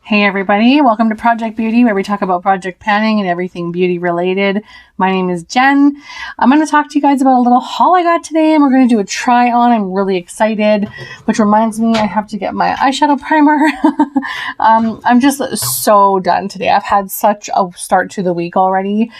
Hey everybody, welcome to Project Beauty, where we talk about project planning and everything beauty related. My name is Jen. I'm going to talk to you guys about a little haul I got today, and we're going to do a try on. I'm really excited, which reminds me I have to get my eyeshadow primer. I'm just so done today. I've had such a start to the week already.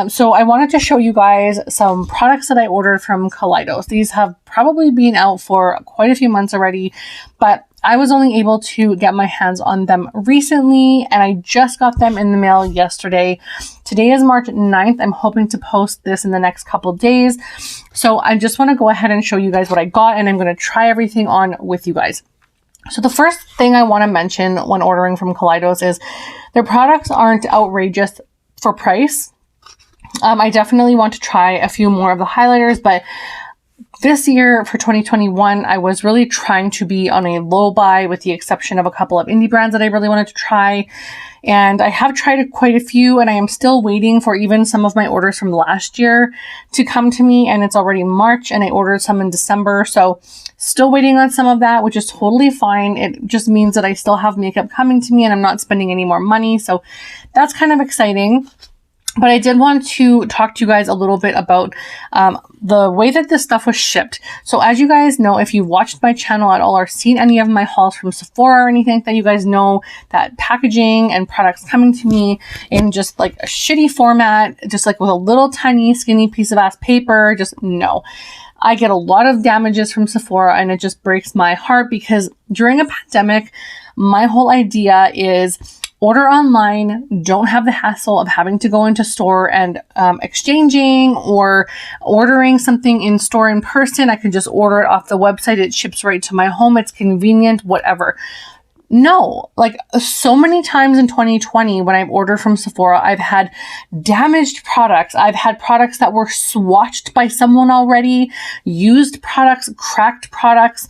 So I wanted to show you guys some products that I ordered from Kaleidos. These have probably been out for quite a few months already, but I was only able to get my hands on them recently, and I just got them in the mail yesterday. Today is March 9th. I'm hoping to post this in the next couple days. So I just want to go ahead and show you guys what I got, and I'm going to try everything on with you guys. So the first thing I want to mention when ordering from Kaleidos is their products aren't outrageous for price. I definitely want to try a few more of the highlighters, but this year for 2021, I was really trying to be on a low buy, with the exception of a couple of indie brands that I really wanted to try. And I have tried quite a few, and I am still waiting for even some of my orders from last year to come to me. And it's already March, and I ordered some in December. So still waiting on some of that, which is totally fine. It just means that I still have makeup coming to me and I'm not spending any more money. So that's kind of exciting. But I did want to talk to you guys a little bit about the way that this stuff was shipped. So as you guys know, if you've watched my channel at all or seen any of my hauls from Sephora or anything, that you guys know that packaging and products coming to me in just like a shitty format, just like with a little tiny skinny piece of ass paper, just no. I get a lot of damages from Sephora, and it just breaks my heart because during a pandemic, my whole idea is order online, don't have the hassle of having to go into store and exchanging or ordering something in store in person. I can just order it off the website. It ships right to my home. It's convenient, whatever. No, like so many times in 2020 when I've ordered from Sephora, I've had damaged products. I've had products that were swatched by someone already, used products, cracked products.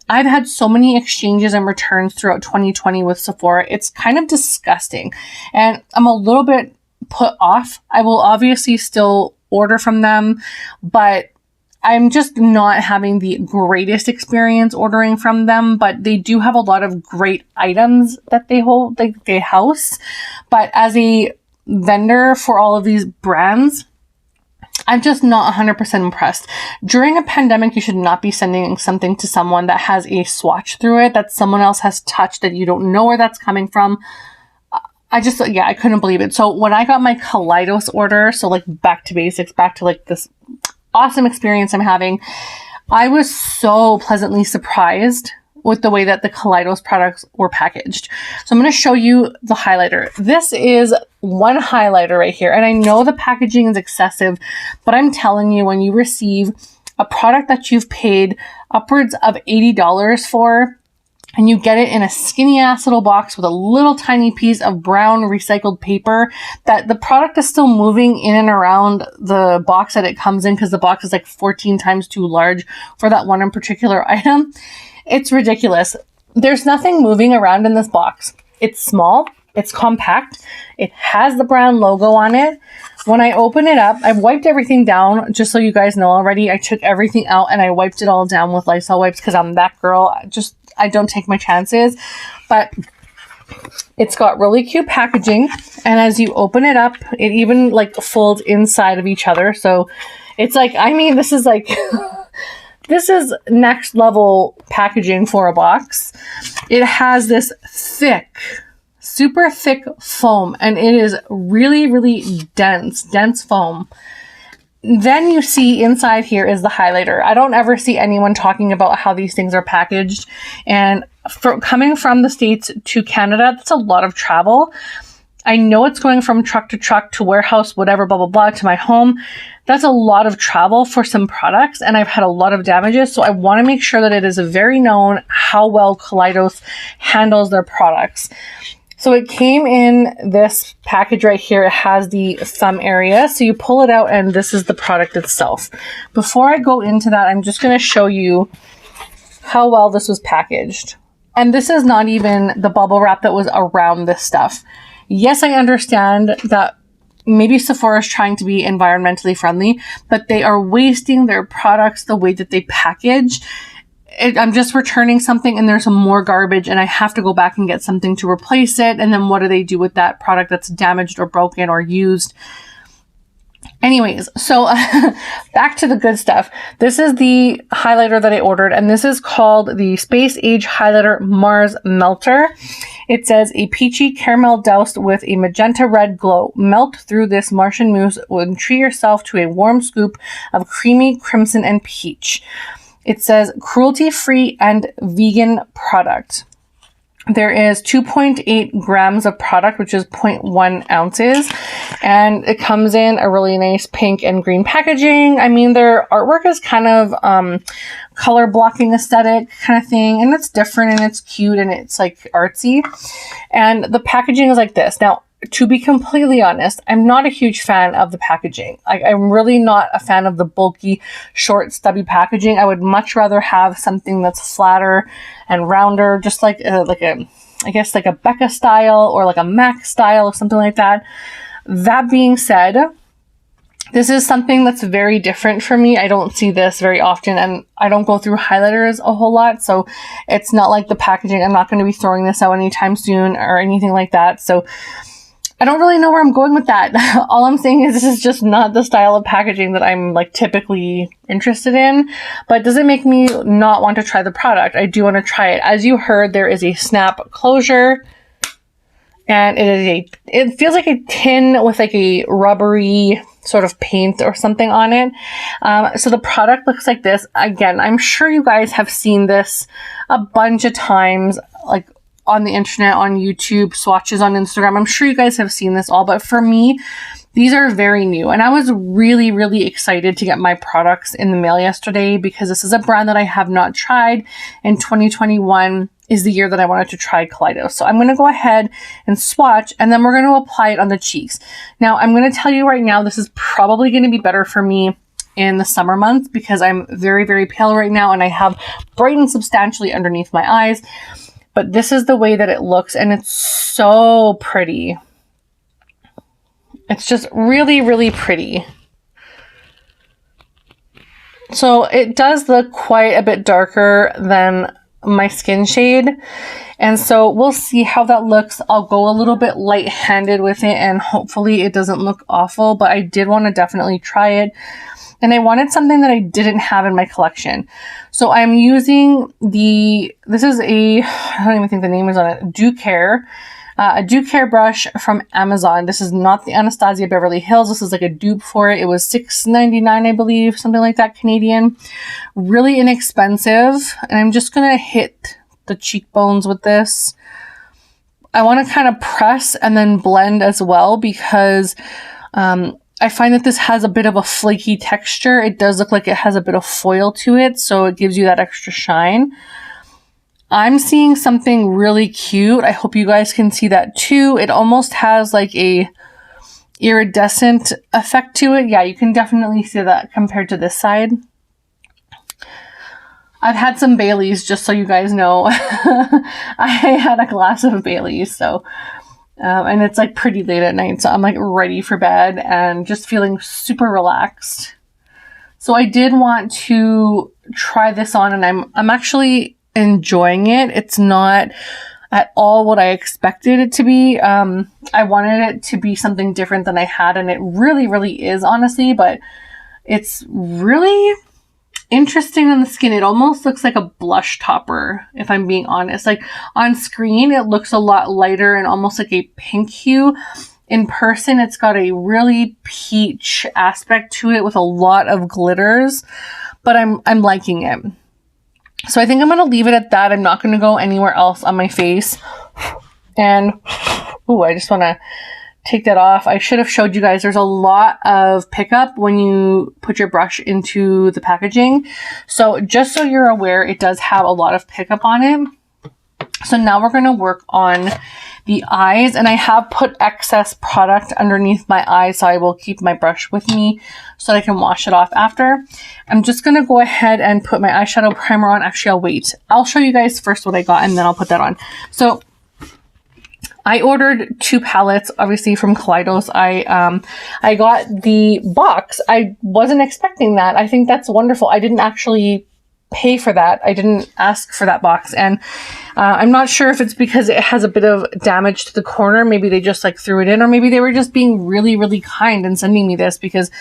I've had so many exchanges and returns throughout 2020 with Sephora. It's kind of disgusting, and I'm a little bit put off. I will obviously still order from them, but I'm just not having the greatest experience ordering from them, but they do have a lot of great items that they hold, like they house. But as a vendor for all of these brands, I'm just not 100% impressed. During a pandemic, you should not be sending something to someone that has a swatch through it that someone else has touched that you don't know where that's coming from. I couldn't believe it. So when I got my Kaleidos order, so like back to basics, back to like this awesome experience I'm having, I was so pleasantly surprised with the way that the Kaleidos products were packaged. So I'm going to show you the highlighter. This is one highlighter right here. And I know the packaging is excessive, but I'm telling you, when you receive a product that you've paid upwards of $80 for, and you get it in a skinny ass little box with a little tiny piece of brown recycled paper, that the product is still moving in and around the box that it comes in, because the box is like 14 times too large for that one in particular item. It's ridiculous. There's nothing moving around in this box. It's small. It's compact. It has the brown logo on it. When I open it up, I've wiped everything down, just so you guys know already. I took everything out and I wiped it all down with Lysol wipes because I'm that girl. I don't take my chances. But it's got really cute packaging, and as you open it up, it even like folds inside of each other. So it's like, I mean, this is like this is next level packaging for a box. It has this thick, super thick foam, and it is really, really dense foam. Then you see inside here is the highlighter. I don't ever see anyone talking about how these things are packaged. And coming from the States to Canada, that's a lot of travel. I know it's going from truck to truck to warehouse, whatever, blah, blah, blah, to my home. That's a lot of travel for some products, and I've had a lot of damages. So I want to make sure that it is very known how well Kaleidos handles their products. So it came in this package right here. It has the thumb area. So you pull it out, and this is the product itself. Before I go into that, I'm just going to show you how well this was packaged. And this is not even the bubble wrap that was around this stuff. Yes, I understand that maybe Sephora is trying to be environmentally friendly, but they are wasting their products the way that they package. I'm just returning something and there's some more garbage and I have to go back and get something to replace it. And then what do they do with that product that's damaged or broken or used? Anyways, so back to the good stuff. This is the highlighter that I ordered, and this is called the Space Age Highlighter Mars Melter. It says a peachy caramel doused with a magenta red glow. Melt through this Martian mousse and treat yourself to a warm scoop of creamy crimson and peach. It says cruelty-free and vegan product. There is 2.8 grams of product, which is 0.1 ounces. And it comes in a really nice pink and green packaging. I mean, their artwork is kind of color blocking aesthetic kind of thing. And it's different and it's cute and it's like artsy. And the packaging is like this. Now, to be completely honest, I'm not a huge fan of the packaging. I'm really not a fan of the bulky, short, stubby packaging. I would much rather have something that's flatter and rounder, just like a Becca style or like a MAC style or something like that. That being said, this is something that's very different for me. I don't see this very often and I don't go through highlighters a whole lot. So it's not like the packaging. I'm not going to be throwing this out anytime soon or anything like that. So I don't really know where I'm going with that. All I'm saying is this is just not the style of packaging that I'm like typically interested in, but it doesn't make me not want to try the product. I do want to try it. As you heard, there is a snap closure and it feels like a tin with like a rubbery sort of paint or something on it. So the product looks like this. Again, I'm sure you guys have seen this a bunch of times, like on the internet, on YouTube, swatches on Instagram. I'm sure you guys have seen this all, but for me, these are very new. And I was really, really excited to get my products in the mail yesterday because this is a brand that I have not tried. And 2021 is the year that I wanted to try Kaleidos. So I'm going to go ahead and swatch and then we're going to apply it on the cheeks. Now, I'm going to tell you right now, this is probably going to be better for me in the summer months because I'm very, very pale right now and I have brightened substantially underneath my eyes. But this is the way that it looks and it's so pretty. It's just really, really pretty. So it does look quite a bit darker than my skin shade. And so we'll see how that looks. I'll go a little bit light-handed with it and hopefully it doesn't look awful, but I did want to definitely try it. And I wanted something that I didn't have in my collection. So I'm using this is I don't even think the name is on it, Do Care. A Do Care brush from Amazon. This is not the Anastasia Beverly Hills. This is like a dupe for it. It was $6.99, I believe, something like that, Canadian. Really inexpensive. And I'm just going to hit the cheekbones with this. I want to kind of press and then blend as well because I find that this has a bit of a flaky texture. It does look like it has a bit of foil to it, so it gives you that extra shine. I'm seeing something really cute. I hope you guys can see that too. It almost has like a iridescent effect to it. Yeah, you can definitely see that compared to this side. I've had some Baileys, just so you guys know. I had a glass of Baileys, so... and it's like pretty late at night, so I'm like ready for bed and just feeling super relaxed. So I did want to try this on and I'm actually enjoying it. It's not at all what I expected it to be. I wanted it to be something different than I had and it really, really is, honestly, but it's really interesting on the skin. It almost looks like a blush topper, if I'm being honest. Like on screen, it looks a lot lighter and almost like a pink hue. In person, it's got a really peach aspect to it with a lot of glitters, but I'm liking it. So I think I'm going to leave it at that. I'm not going to go anywhere else on my face. And, I just want to take that off. I should have showed you guys there's a lot of pickup when you put your brush into the packaging. So just so you're aware, it does have a lot of pickup on it. So now we're going to work on the eyes, and I have put excess product underneath my eyes, so I will keep my brush with me so that I can wash it off after. I'm just going to go ahead and put my eyeshadow primer on. Actually, I'll wait. I'll show you guys first what I got and then I'll put that on. So I ordered 2 palettes, obviously from Kaleidos. I got the box. I wasn't expecting that. I think that's wonderful. I didn't actually pay for that. I didn't ask for that box. And I'm not sure if it's because it has a bit of damage to the corner. Maybe they just like threw it in, or maybe they were just being really, really kind and sending me this, because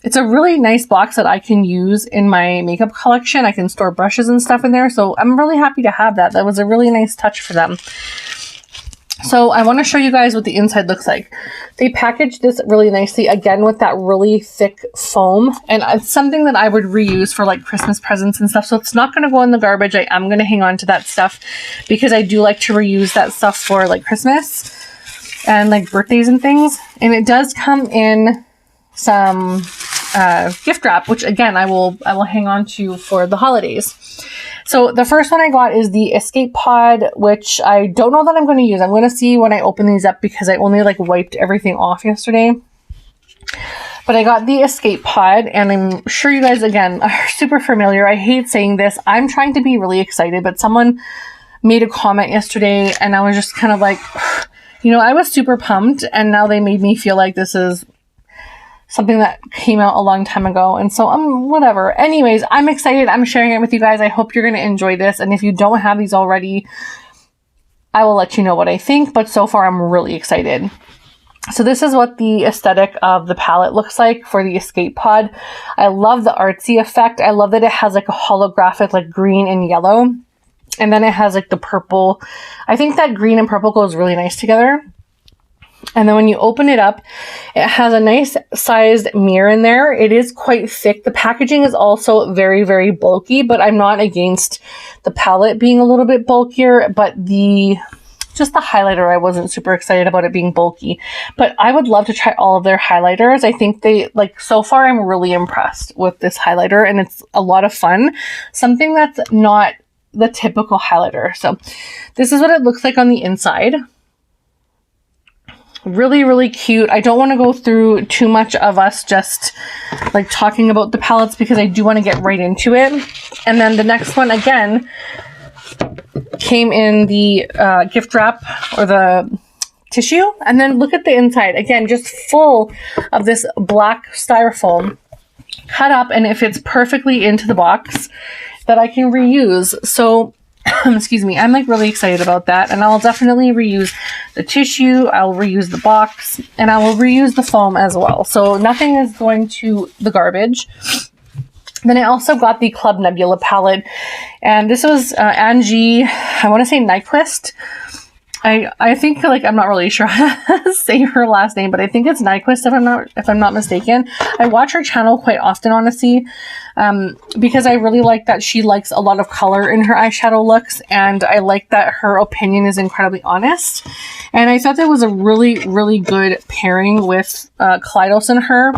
it's a really nice box that I can use in my makeup collection. I can store brushes and stuff in there. So I'm really happy to have that. That was a really nice touch for them. So I want to show you guys what the inside looks like. They packaged this really nicely, again, with that really thick foam. And it's something that I would reuse for like Christmas presents and stuff. So it's not going to go in the garbage. I am going to hang on to that stuff because I do like to reuse that stuff for like Christmas and like birthdays and things. And it does come in some gift wrap, which again, I will hang on to for the holidays. So the first one I got is the Escape Pod, which I don't know that I'm going to use. I'm going to see when I open these up because I only like wiped everything off yesterday. But I got the Escape Pod, and I'm sure you guys, again, are super familiar. I hate saying this. I'm trying to be really excited, but someone made a comment yesterday and I was just kind of like, you know, I was super pumped, and now they made me feel like this is something that came out a long time ago. And so whatever. Anyways, I'm excited. I'm sharing it with you guys. I hope you're going to enjoy this. And if you don't have these already, I will let you know what I think. But so far, I'm really excited. So this is what the aesthetic of the palette looks like for the Escape Pod. I love the artsy effect. I love that it has like a holographic, like green and yellow. And then it has like the purple. I think that green and purple goes really nice together. And then when you open it up, it has a nice sized mirror in there. It is quite thick. The packaging is also very, very bulky, but I'm not against the palette being a little bit bulkier, but just the highlighter, I wasn't super excited about it being bulky. But I would love to try all of their highlighters. I think so far I'm really impressed with this highlighter, and it's a lot of fun. Something that's not the typical highlighter. So this is what it looks like on the inside. Really, really cute. I don't want to go through too much of us just like talking about the palettes because I do want to get right into it. And then the next one, again, came in the gift wrap or the tissue. And then look at the inside. Again, just full of this black styrofoam cut up, and it fits perfectly into the box that I can reuse. So excuse me, I'm like really excited about that, and I'll definitely reuse the tissue, I'll reuse the box, and I will reuse the foam as well. So nothing is going to the garbage. Then I also got the Club Nebula palette, and this was Angie, I want to say Nyquist. I think, like, I'm not really sure how to say her last name, but I think it's Nyquist if I'm not mistaken. I watch her channel quite often, honestly, because I really like that she likes a lot of color in her eyeshadow looks, and I like that her opinion is incredibly honest. And I thought that was a really, really good pairing with Kaleidos and her.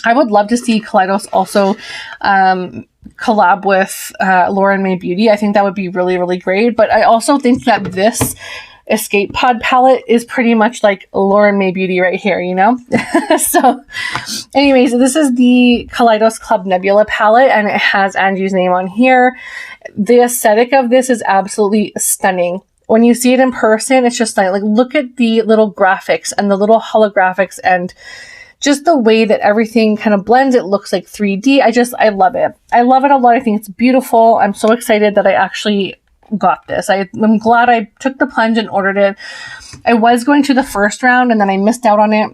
I would love to see Kaleidos also collab with Lauren May Beauty. I think that would be really, really great. But I also think that this Escape Pod palette is pretty much like Lauren May Beauty right here, you know? So anyways, this is the Kaleidos Club Nebula palette, and it has Angie's name on here. The aesthetic of this is absolutely stunning. When you see it in person, it's just like look at the little graphics and the little holographics and just the way that everything kind of blends. It looks like 3D. I love it. I love it a lot. I think it's beautiful. I'm so excited that I actually got this. I'm glad I took the plunge and ordered it. I was going to the first round, and then I missed out on it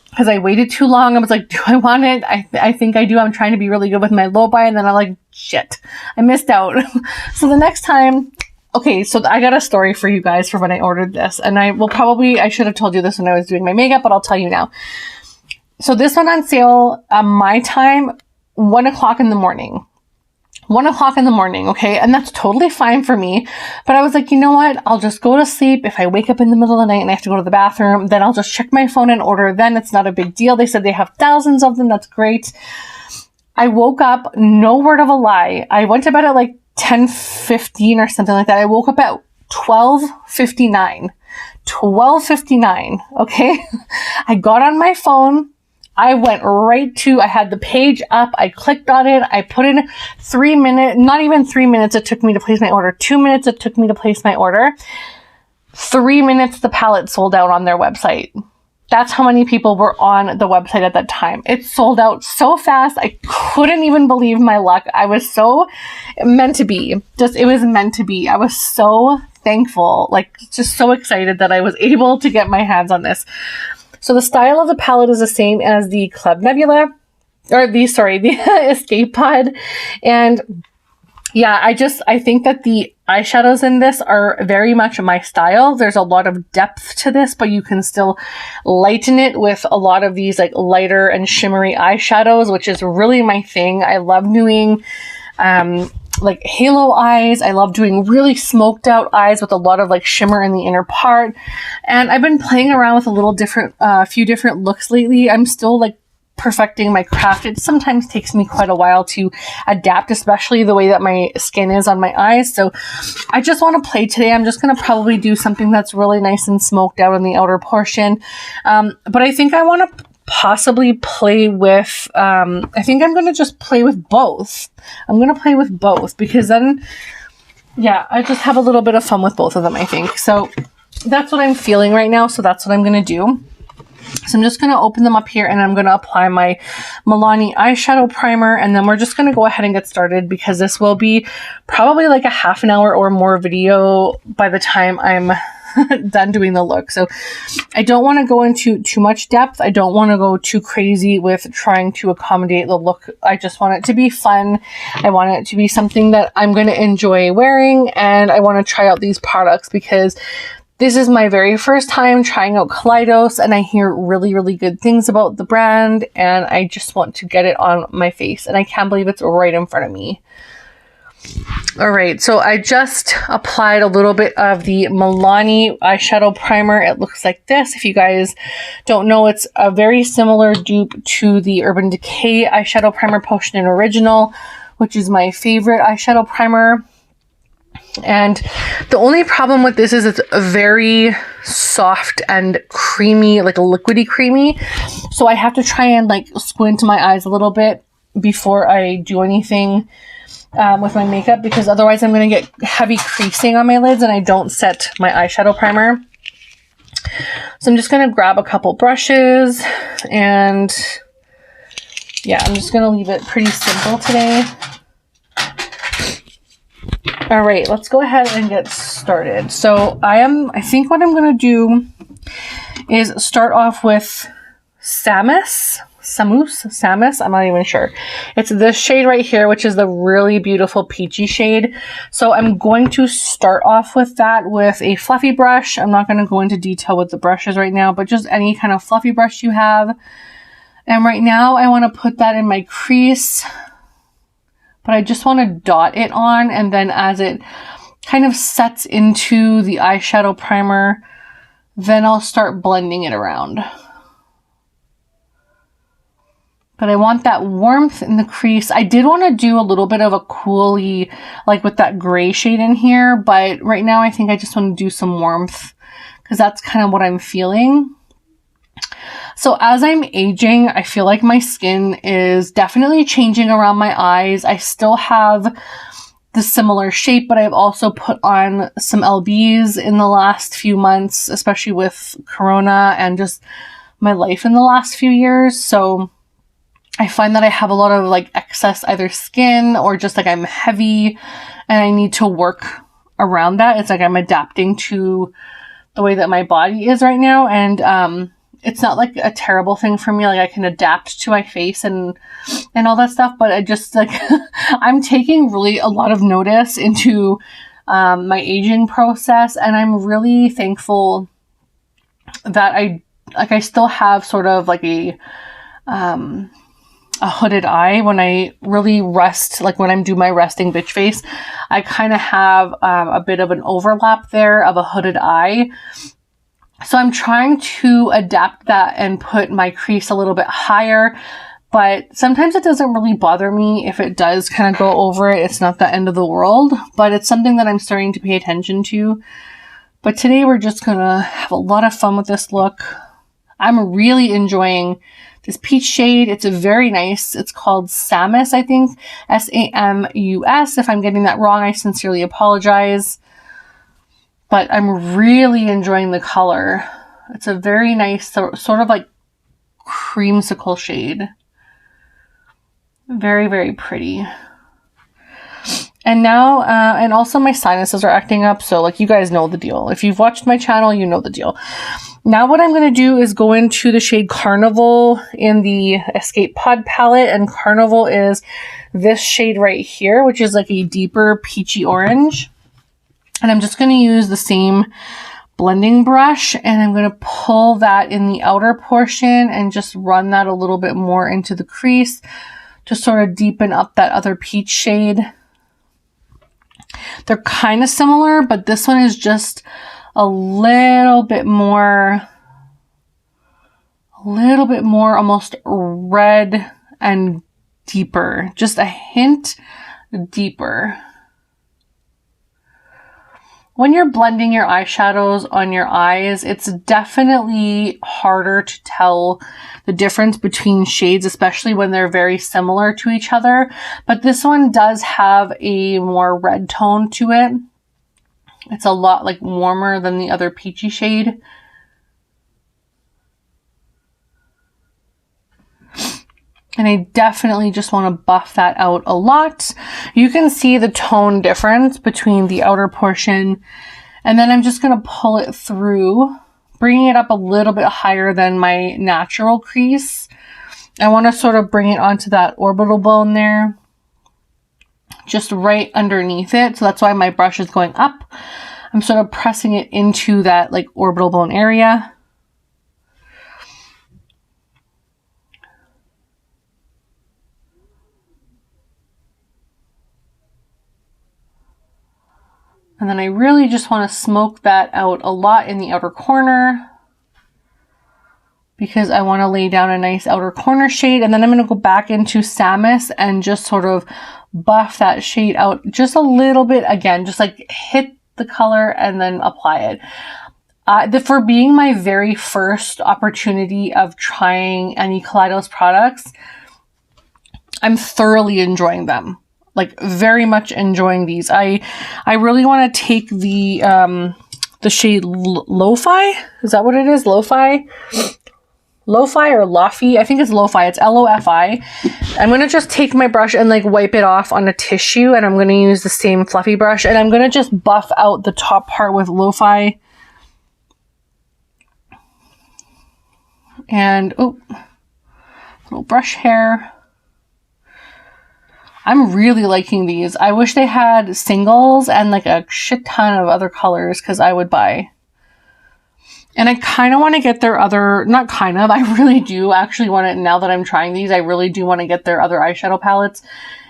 because I waited too long. I was like, do I want it? I think I do. I'm trying to be really good with my low buy, and then I'm like, shit, I missed out. So the next time, okay, so I got a story for you guys for when I ordered this, and I should have told you this when I was doing my makeup, but I'll tell you now. So this went on sale my time, 1 o'clock in the morning. 1 o'clock in the morning, okay? And that's totally fine for me. But I was like, you know what? I'll just go to sleep. If I wake up in the middle of the night and I have to go to the bathroom, then I'll just check my phone and order. Then it's not a big deal. They said they have thousands of them. That's great. I woke up, no word of a lie. I went to bed at like 10:15 or something like that. I woke up at 12:59. 12:59, okay? I got on my phone. I went I had the page up, I clicked on it, I put in 3 minutes, not even 3 minutes it took me to place my order, 2 minutes it took me to place my order, 3 minutes the palette sold out on their website. That's how many people were on the website at that time. It sold out so fast. I couldn't even believe my luck. I was so meant to be. It was meant to be. I was so thankful, like just so excited that I was able to get my hands on this. So the style of the palette is the same as the Club Nebula, or the Escape Pod. And yeah, I think that the eyeshadows in this are very much my style. There's a lot of depth to this, but you can still lighten it with a lot of these like lighter and shimmery eyeshadows, which is really my thing. I love doing like halo eyes. I love doing really smoked out eyes with a lot of like shimmer in the inner part. And I've been playing around with a few different looks lately. I'm still like perfecting my craft. It sometimes takes me quite a while to adapt, especially the way that my skin is on my eyes. So I just want to play today. I'm just going to probably do something that's really nice and smoked out in the outer portion. But I think I want to possibly play with, I think I'm going to just play with both. I'm going to play with both because then, yeah, I just have a little bit of fun with both of them, I think. So that's what I'm feeling right now. So that's what I'm going to do. So I'm just going to open them up here and I'm going to apply my Milani eyeshadow primer, and then we're just going to go ahead and get started because this will be probably like a half an hour or more video by the time I'm done doing the look. So I don't want to go into too much depth. I don't want to go too crazy with trying to accommodate the look. I just want it to be fun. I want it to be something that I'm going to enjoy wearing, and I want to try out these products because this is my very first time trying out Kaleidos, and I hear really, really good things about the brand, and I just want to get it on my face, and I can't believe it's right in front of me. All right, so I just applied a little bit of the Milani eyeshadow primer. It looks like this. If you guys don't know, it's a very similar dupe to the Urban Decay eyeshadow primer Potion Original, which is my favorite eyeshadow primer. And the only problem with this is it's very soft and creamy, like a liquidy creamy. So I have to try and like squint my eyes a little bit before I do anything with my makeup, because otherwise I'm going to get heavy creasing on my lids and I don't set my eyeshadow primer. So I'm just going to grab a couple brushes, and yeah, I'm just going to leave it pretty simple today. All right, let's go ahead and get started. So I think what I'm going to do is start off with Samus, I'm not even sure. It's this shade right here, which is the really beautiful peachy shade. So I'm going to start off with that with a fluffy brush. I'm not going to go into detail with the brushes right now, but just any kind of fluffy brush you have. And right now I want to put that in my crease, but I just want to dot it on, and then as it kind of sets into the eyeshadow primer, then I'll start blending it around. But I want that warmth in the crease. I did want to do a little bit of a coolie, like with that gray shade in here, but right now I think I just want to do some warmth because that's kind of what I'm feeling. So as I'm aging, I feel like my skin is definitely changing around my eyes. I still have the similar shape, but I've also put on some LBs in the last few months, especially with Corona and just my life in the last few years. So I find that I have a lot of like excess either skin or just like I'm heavy and I need to work around that. It's like I'm adapting to the way that my body is right now. And it's not like a terrible thing for me. Like I can adapt to my face and all that stuff, but I just like, I'm taking really a lot of notice into my aging process. And I'm really thankful that I still have sort of like a hooded eye when I really rest, like when I'm doing my resting bitch face, I kind of have a bit of an overlap there of a hooded eye. So I'm trying to adapt that and put my crease a little bit higher, but sometimes it doesn't really bother me if it does kind of go over it. It's not the end of the world, but it's something that I'm starting to pay attention to. But today we're just gonna have a lot of fun with this look. I'm really enjoying this peach shade. It's a very nice, it's called Samus, I think, S-A-M-U-S. If I'm getting that wrong, I sincerely apologize. But I'm really enjoying the color. It's a very nice, sort of like creamsicle shade. Very, very pretty. And now, and also my sinuses are acting up. So like you guys know the deal. If you've watched my channel, you know the deal. Now what I'm going to do is go into the shade Carnival in the Escape Pod palette. And Carnival is this shade right here, which is like a deeper peachy orange. And I'm just going to use the same blending brush, and I'm going to pull that in the outer portion and just run that a little bit more into the crease to sort of deepen up that other peach shade. They're kind of similar, but this one is just a little bit more almost red and deeper, just a hint deeper. When you're blending your eyeshadows on your eyes, it's definitely harder to tell the difference between shades, especially when they're very similar to each other. But this one does have a more red tone to it. It's a lot like warmer than the other peachy shade. And I definitely just want to buff that out a lot. You can see the tone difference between the outer portion. And then I'm just going to pull it through, bringing it up a little bit higher than my natural crease. I want to sort of bring it onto that orbital bone there, just right underneath it. So that's why my brush is going up. I'm sort of pressing it into that like orbital bone area. And then I really just want to smoke that out a lot in the outer corner because I want to lay down a nice outer corner shade. And then I'm going to go back into Samus and just sort of buff that shade out just a little bit again, just like hit the color and then apply it. For being my very first opportunity of trying any Kaleidos products, I'm thoroughly enjoying them. Like very much enjoying these. I really want to take the shade Lo-Fi. Is that what it is? Lo-Fi? Lo-Fi or Lofi? I think it's Lo-Fi. It's L-O-F-I. I'm going to just take my brush and like wipe it off on a tissue, and I'm going to use the same fluffy brush, and I'm going to just buff out the top part with Lo-Fi. And, oh, little brush hair. I'm really liking these. I wish they had singles and like a shit ton of other colors because I would buy. And I kind of want to get their other, not kind of, I really do actually want to, now that I'm trying these, I really do want to get their other eyeshadow palettes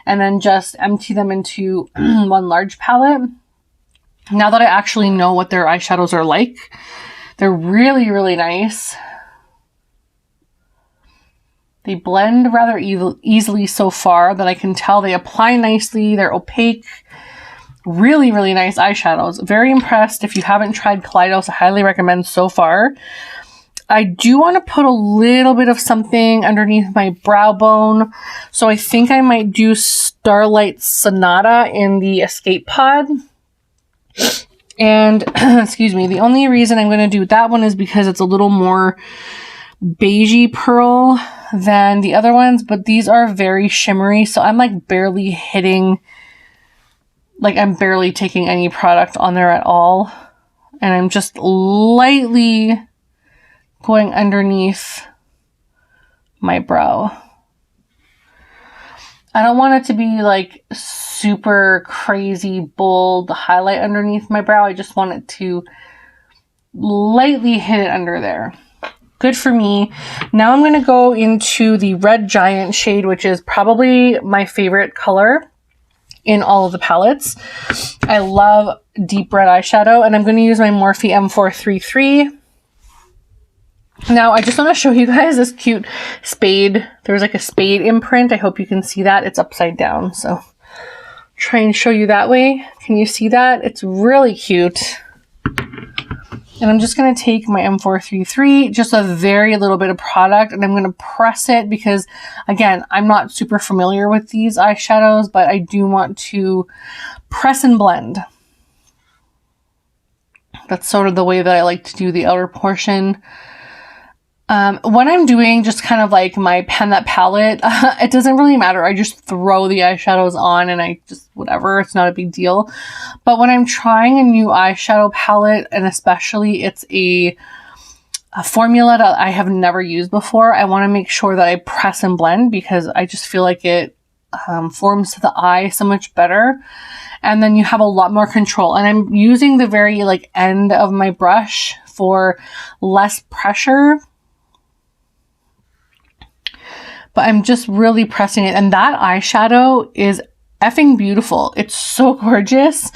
and then just empty them into one large palette. Now that I actually know what their eyeshadows are like, they're really, really nice. They blend rather easily so far that I can tell they apply nicely. They're opaque. Really, really nice eyeshadows. Very impressed. If you haven't tried Kaleidos, I highly recommend so far. I do want to put a little bit of something underneath my brow bone. So I think I might do Starlight Sonata in the Escape Pod. And, excuse me, the only reason I'm going to do that one is because it's a little more beigey pearl than the other ones, but these are very shimmery, so I'm like barely hitting, like I'm barely taking any product on there at all, and I'm just lightly going underneath my brow. I don't want it to be like super crazy bold highlight underneath my brow. I just want it to lightly hit it under there. Good for me. Now I'm going to go into the Red Giant shade, which is probably my favorite color in all of the palettes. I love deep red eyeshadow, and I'm going to use my Morphe M433. Now, I just want to show you guys this cute spade. There's like a spade imprint. I hope you can see that. It's upside down, so try and show you that way. Can you see that? It's really cute. And I'm just going to take my M433, just a very little bit of product, and I'm going to press it because, again, I'm not super familiar with these eyeshadows, but I do want to press and blend. That's sort of the way that I like to do the outer portion. When I'm doing just kind of like my Pen That palette, it doesn't really matter. I just throw the eyeshadows on and I just, whatever, it's not a big deal. But when I'm trying a new eyeshadow palette, and especially it's a formula that I have never used before, I want to make sure that I press and blend, because I just feel like it forms to the eye so much better. And then you have a lot more control. And I'm using the very like end of my brush for less pressure. But I'm just really pressing it. And that eyeshadow is effing beautiful. It's so gorgeous.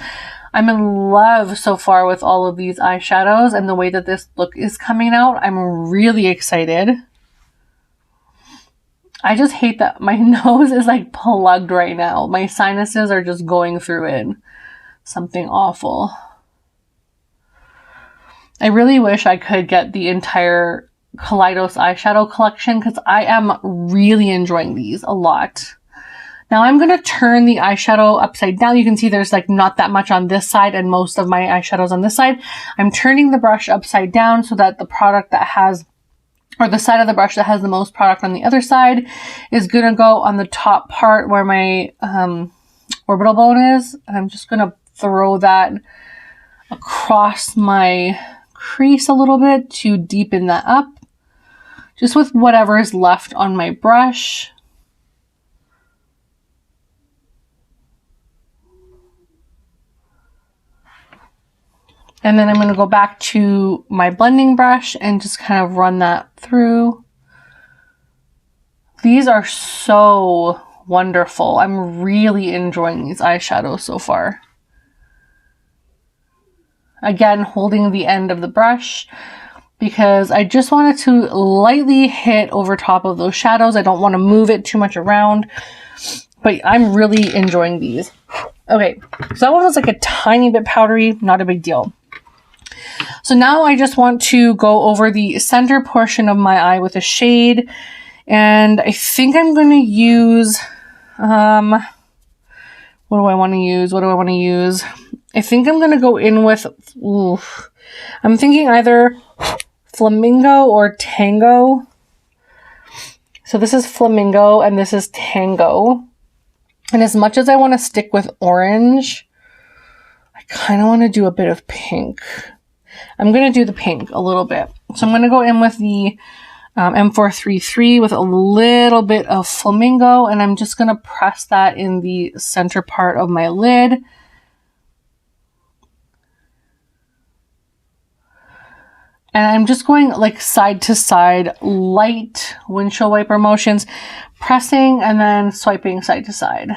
I'm in love so far with all of these eyeshadows and the way that this look is coming out. I'm really excited. I just hate that my nose is like plugged right now. My sinuses are just going through it. Something awful. I really wish I could get the entire Kaleidos eyeshadow collection, because I am really enjoying these a lot. Now I'm going to turn the eyeshadow upside down. You can see there's like not that much on this side and most of my eyeshadows on this side. I'm turning the brush upside down so that the product that has, or the side of the brush that has the most product on the other side, is going to go on the top part where my orbital bone is. And I'm just going to throw that across my crease a little bit to deepen that up, just with whatever is left on my brush. And then I'm going to go back to my blending brush and just kind of run that through. These are so wonderful. I'm really enjoying these eyeshadows so far. Again, holding the end of the brush, because I just wanted to lightly hit over top of those shadows. I don't want to move it too much around, but I'm really enjoying these. Okay, so that one was like a tiny bit powdery, not a big deal. So now I just want to go over the center portion of my eye with a shade, and I think I'm going to use, what do I want to use? I think I'm going to go in with, I'm thinking either Flamingo or Tango. So this is Flamingo and this is Tango. And as much as I want to stick with orange, I kind of want to do a bit of pink. I'm going to do the pink a little bit. So I'm going to go in with the M433 with a little bit of Flamingo, and I'm just going to press that in the center part of my lid. And I'm just going like side to side, light windshield wiper motions, pressing and then swiping side to side.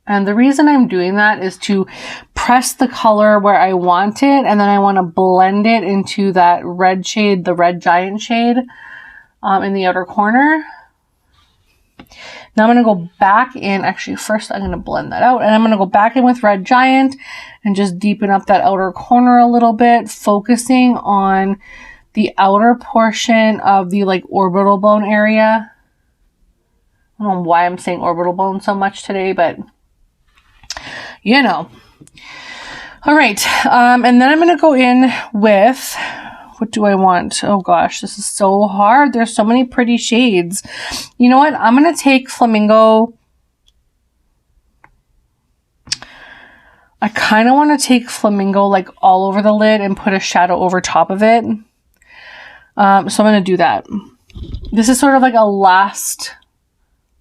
And the reason I'm doing that is to press the color where I want it, and then I want to blend it into that red shade, the red giant shade in the outer corner. Now I'm going to go back in, actually first I'm going to blend that out, and I'm going to go back in with Red Giant and just deepen up that outer corner a little bit, focusing on the outer portion of the like orbital bone area. I don't know why I'm saying orbital bone so much today, but you know. All right, and then I'm going to go in with, what do I want? Oh gosh, this is so hard. There's so many pretty shades. You know what? I'm going to take Flamingo. I kind of want to take Flamingo like all over the lid and put a shadow over top of it. So I'm going to do that. This is sort of like a last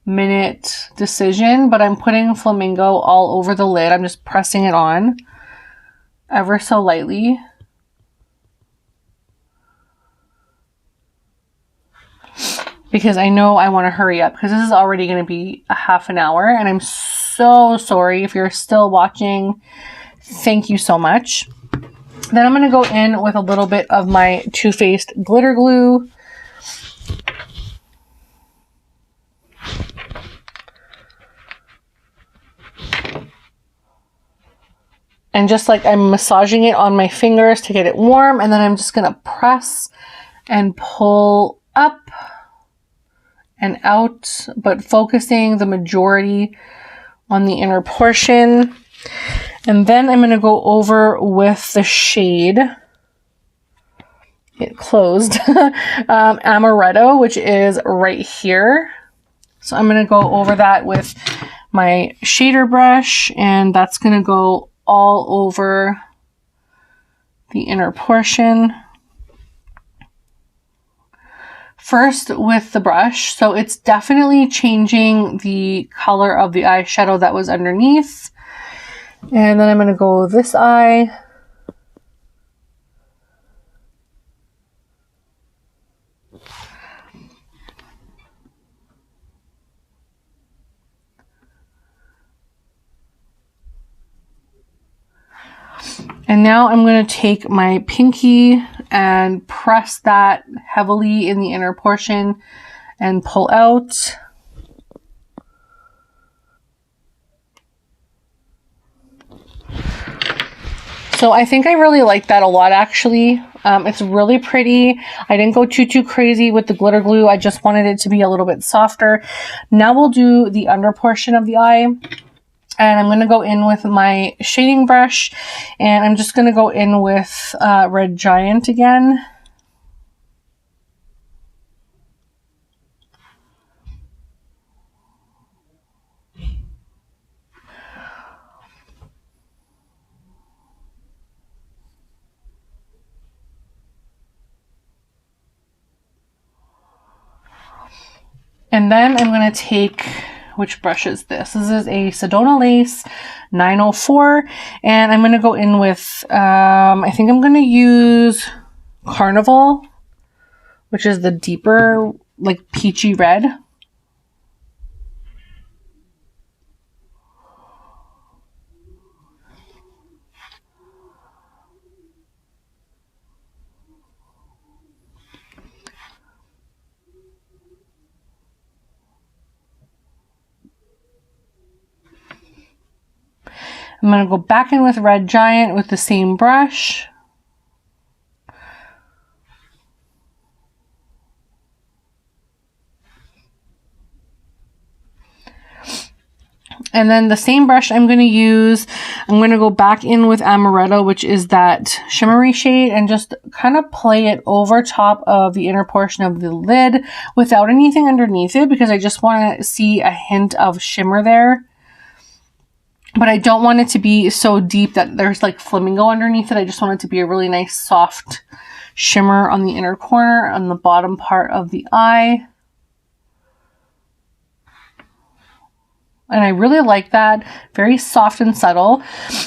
minute decision, but I'm putting Flamingo all over the lid. I'm just pressing it on ever so lightly. Because I know I want to hurry up, because this is already going to be a half an hour, and I'm so sorry if you're still watching. Thank you so much. Then I'm going to go in with a little bit of my Too Faced glitter glue. And just like I'm massaging it on my fingers to get it warm, and then I'm just going to press and pull up and out, but focusing the majority on the inner portion. And then I'm going to go over with the shade, it closed, Amaretto, which is right here. So I'm going to go over that with my shader brush, and that's going to go all over the inner portion. First with the brush, so it's definitely changing the color of the eyeshadow that was underneath. And then I'm going to go this eye. And now I'm going to take my pinky and press that heavily in the inner portion and pull out. So I think I really like that a lot, actually. It's really pretty. I didn't go too crazy with the glitter glue. I just wanted it to be a little bit softer. Now we'll do the under portion of the eye. And I'm going to go in with my shading brush, and I'm just going to go in with Red Giant again. And then I'm going to take, which brush is this? This is a Sedona Lace 904, and I'm going to go in with, I think I'm going to use Carnival, which is the deeper, like peachy red. I'm going to go back in with Red Giant with the same brush. And then the same brush I'm going to use, I'm going to go back in with Amaretto, which is that shimmery shade, and just kind of play it over top of the inner portion of the lid without anything underneath it, because I just want to see a hint of shimmer there. But I don't want it to be so deep that there's like flamingo underneath it. I just want it to be a really nice soft shimmer on the inner corner, on the bottom part of the eye. And I really like that. Very soft and subtle.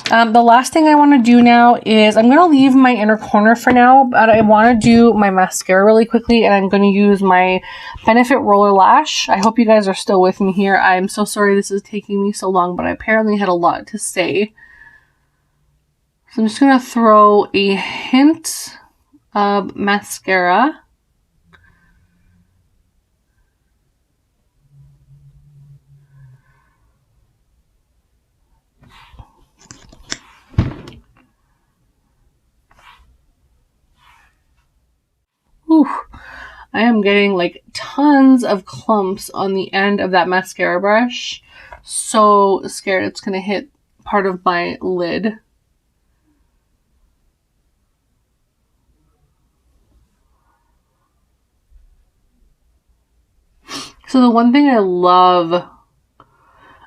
The last thing I want to do now is I'm going to leave my inner corner for now, but I want to do my mascara really quickly, and I'm going to use my Benefit Roller Lash. I hope you guys are still with me here. I'm so sorry this is taking me so long, but I apparently had a lot to say. So I'm just going to throw a hint of mascara. Whew. I am getting like tons of clumps on the end of that mascara brush. So scared it's going to hit part of my lid. So the one thing I love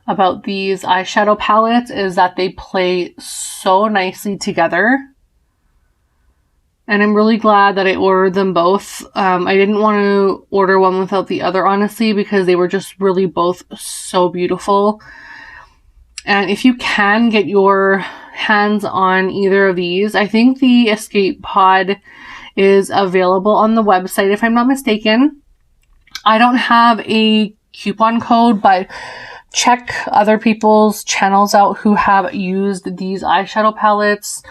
about these eyeshadow palettes is that they play so nicely together. And I'm really glad that I ordered them both. I didn't want to order one without the other, honestly, because they were just really both so beautiful. And if you can get your hands on either of these, I think the Escape Pod is available on the website, if I'm not mistaken. I don't have a coupon code, but check other people's channels out who have used these eyeshadow palettes.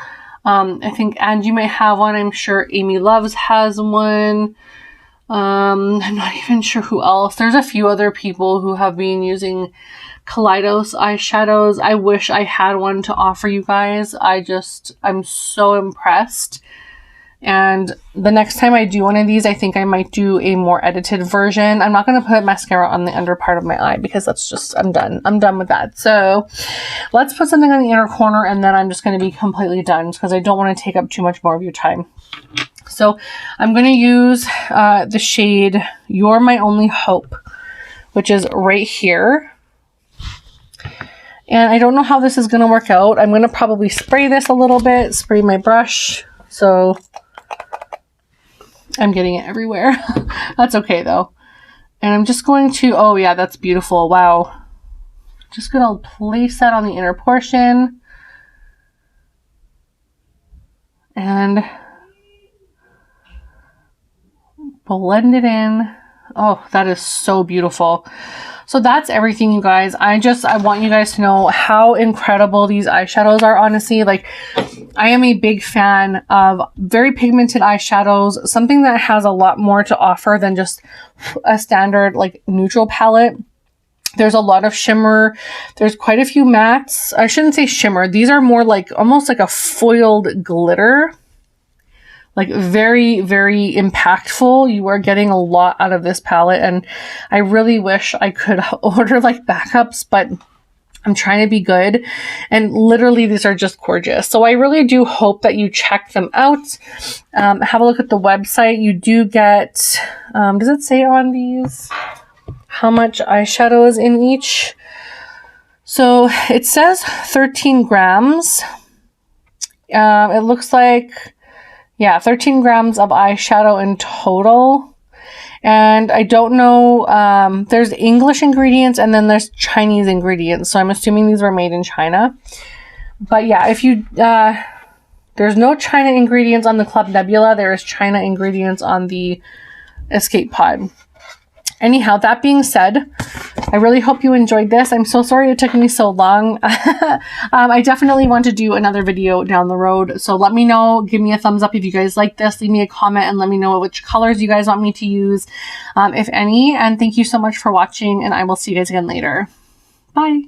I think Angie might have one. I'm sure Amy Loves has one. I'm not even sure who else. There's a few other people who have been using Kaleidos eyeshadows. I wish I had one to offer you guys. I'm so impressed. And the next time I do one of these, I think I might do a more edited version. I'm not going to put mascara on the under part of my eye because that's just, I'm done. I'm done with that. So let's put something on the inner corner, and then I'm just going to be completely done because I don't want to take up too much more of your time. So I'm going to use the shade You're My Only Hope, which is right here. And I don't know how this is going to work out. I'm going to probably spray this a little bit, spray my brush. So I'm getting it everywhere. That's okay though. And I'm just going to, oh yeah, that's beautiful. Wow. Just going to place that on the inner portion. And blend it in. Oh, that is so beautiful. So that's everything, you guys. I want you guys to know how incredible these eyeshadows are, honestly. Like, I am a big fan of very pigmented eyeshadows, something that has a lot more to offer than just a standard, like, neutral palette. There's a lot of shimmer. There's quite a few mattes. I shouldn't say shimmer. These are more like, almost like a foiled glitter. Like, very, very impactful. You are getting a lot out of this palette, and I really wish I could order like backups, but I'm trying to be good, and literally these are just gorgeous. So I really do hope that you check them out. Have a look at the website. You do get, does it say on these how much eyeshadow is in each? So it says 13 grams. It looks like, yeah, 13 grams of eyeshadow in total. And I don't know, there's English ingredients and then there's Chinese ingredients. So I'm assuming these were made in China. But yeah, if you, there's no China ingredients on the Club Nebula. There is China ingredients on the Escape Pod. Anyhow, that being said, I really hope you enjoyed this. I'm so sorry it took me so long. I definitely want to do another video down the road. So let me know. Give me a thumbs up if you guys like this. Leave me a comment and let me know which colors you guys want me to use, if any. And thank you so much for watching, and I will see you guys again later. Bye.